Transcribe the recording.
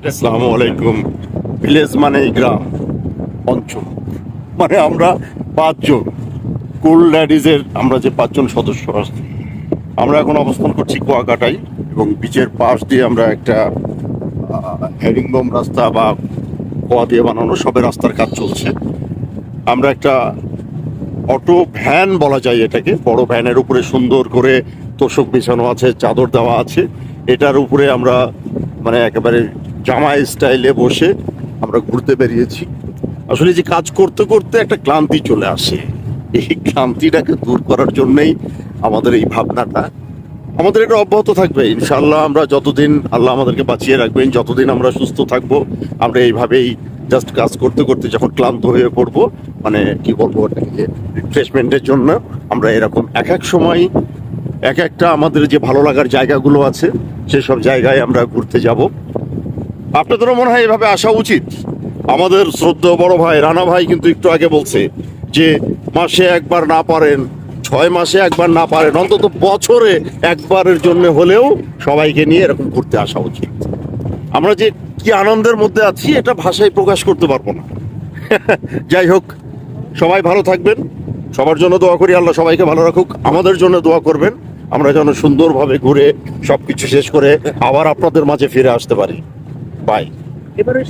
আসসালামু আলাইকুম। ভিলেজ মানে গ্রাম, অঞ্চল মানে আমরা পাঁচজন কুল ল্যাডিজের আমরা যে পাঁচজন সদস্য আছি, আমরা এখন অবস্থান করছি কুয়াকাটায় এবং বিচের পাশ দিয়ে আমরা একটা হেরিংবম রাস্তা বা কোয়া দিয়ে বানানো সবে রাস্তার কাজ চলছে। আমরা একটা অটো ভ্যান বলা যায় এটাকে, বড় ভ্যানের উপরে সুন্দর করে তোষক বিছানো আছে, চাদর দেওয়া আছে। এটার উপরে আমরা মানে একেবারে জামাই স্টাইলে বসে আমরা ঘুরতে বেরিয়েছি। আসলে যে কাজ করতে করতে একটা ক্লান্তি চলে আসে, এই ক্লান্তিটাকে দূর করার জন্যই আমাদের এই ভাবনাটা। আমাদের এটা অব্যাহত থাকবে ইনশাআল্লাহ। আমরা যতদিন আল্লাহ আমাদেরকে বাঁচিয়ে রাখবেন, যতদিন আমরা সুস্থ থাকবো, আমরা এইভাবেই জাস্ট কাজ করতে করতে যখন ক্লান্ত হয়ে পড়বো, মানে কি বলবো, রিফ্রেশমেন্টের জন্য আমরা এরকম এক এক সময় এক একটা আমাদের যে ভালো লাগার জায়গাগুলো আছে সেসব জায়গায় আমরা ঘুরতে যাব। আপনাদেরও মনে হয় এভাবে আসা উচিত। আমাদের শ্রদ্ধেয় বড় ভাই রানা ভাই কিন্তু একটু আগে বলছে যে মাসে একবার না পারেন, 6 মাসে একবার না পারেন, অন্তত বছরে একবারের জন্য হলেও সবাইকে নিয়ে এরকম ঘুরতে আসা উচিত। আমরা যে কি আনন্দের মধ্যে আছি এটা ভাষায় প্রকাশ করতে পারবো না। যাই হোক, সবাই ভালো থাকবেন, সবার জন্য দোয়া করি, আল্লাহ সবাইকে ভালো রাখুক। আমাদের জন্য দোয়া করবেন, আমরা যেন সুন্দরভাবে ঘুরে সবকিছু শেষ করে আবার আপনাদের মাঝে ফিরে আসতে পারি। বাই। এবারে